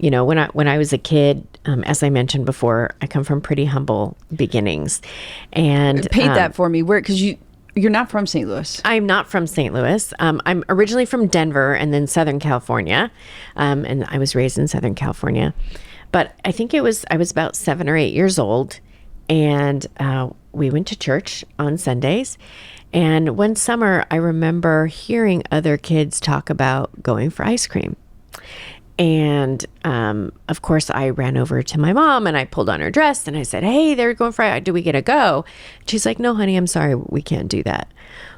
when I was a kid, as I mentioned before, I come from pretty humble beginnings, and paint that for me. Where, because you're not from St. Louis. I'm not from St. Louis. I'm originally from Denver and then Southern California, and I was raised in Southern California. But I think I was about 7 or 8 years old, and we went to church on Sundays. And one summer, I remember hearing other kids talk about going for ice cream. And of course, I ran over to my mom and I pulled on her dress and I said, "Hey, they're going for, do we get to go?" She's like, "No, honey, I'm sorry, we can't do that."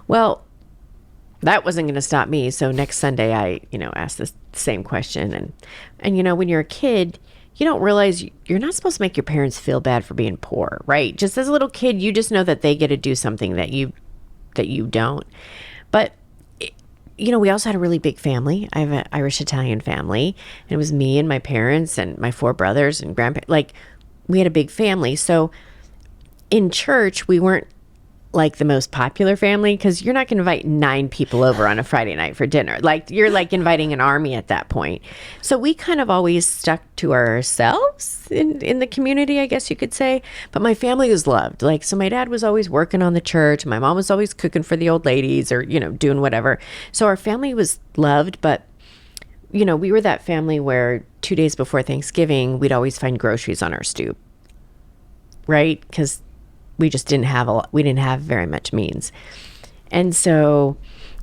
Well, that wasn't going to stop me. So next Sunday, I asked the same question. And when you're a kid, you don't realize you're not supposed to make your parents feel bad for being poor, right? Just as a little kid, you just know that they get to do something that you don't. But we also had a really big family. I have an Irish-Italian family. And it was me and my parents and my 4 brothers and grandparents. Like, we had a big family. So in church, we weren't like the most popular family, because you're not going to invite 9 people over on a Friday night for dinner. Like, you're like inviting an army at that point. So we kind of always stuck to ourselves in the community, I guess you could say. But my family was loved. Like, so my dad was always working on the church. My mom was always cooking for the old ladies or, doing whatever. So our family was loved. But, we were that family where 2 days before Thanksgiving, we'd always find groceries on our stoop, right? Because we just didn't have very much means. And so,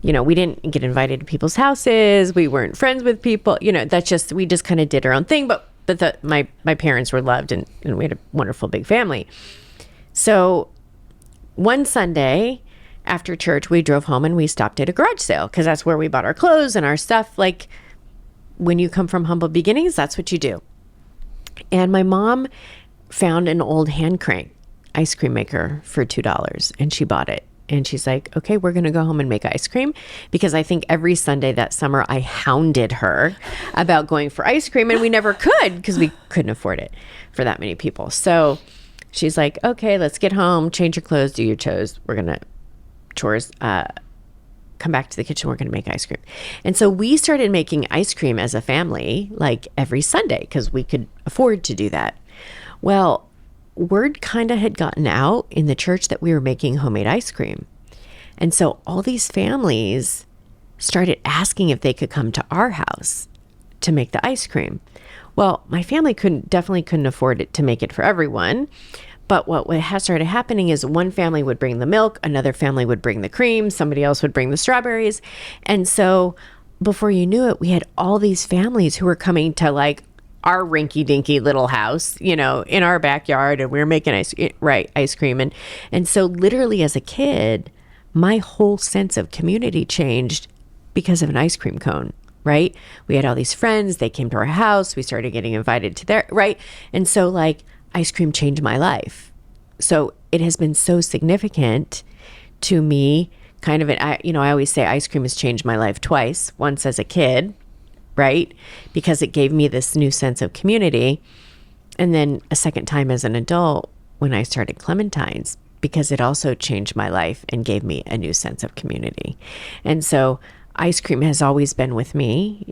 we didn't get invited to people's houses. We weren't friends with people, we just kind of did our own thing. But my parents were loved and we had a wonderful big family. So one Sunday after church, we drove home and we stopped at a garage sale, because that's where we bought our clothes and our stuff. Like, when you come from humble beginnings, that's what you do. And my mom found an old hand crank ice cream maker for $2, and she bought it. And she's like, "Okay, we're going to go home and make ice cream." Because I think every Sunday that summer, I hounded her about going for ice cream, and we never could because we couldn't afford it for that many people. So she's like, "Okay, let's get home, change your clothes, do your chores. We're going to come back to the kitchen. We're going to make ice cream." And so we started making ice cream as a family, like every Sunday, because we could afford to do that. Well, word kind of had gotten out in the church that we were making homemade ice cream. And so all these families started asking if they could come to our house to make the ice cream. Well, my family definitely couldn't afford it to make it for everyone. But what started happening is one family would bring the milk, another family would bring the cream, somebody else would bring the strawberries. And so before you knew it, we had all these families who were coming to like our rinky-dinky little house, in our backyard, and we were making ice cream. And so literally as a kid, my whole sense of community changed because of an ice cream cone, right? We had all these friends, they came to our house, we started getting invited to their, right? And so like ice cream changed my life. So it has been so significant to me, kind of, I always say ice cream has changed my life twice, once as a kid, right? Because it gave me this new sense of community. And then a second time as an adult when I started Clementine's, because it also changed my life and gave me a new sense of community. And so ice cream has always been with me.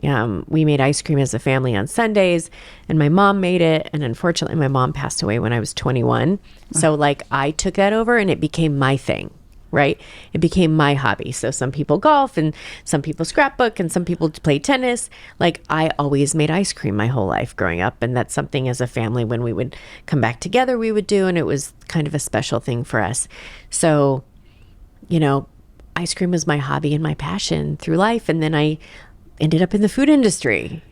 We made ice cream as a family on Sundays, and my mom made it. And unfortunately, my mom passed away when I was 21. So like I took that over and it became my thing. Right? It became my hobby. So some people golf and some people scrapbook and some people play tennis. Like I always made ice cream my whole life growing up. And that's something as a family, when we would come back together, we would do. And it was kind of a special thing for us. So, ice cream was my hobby and my passion through life. And then I ended up in the food industry.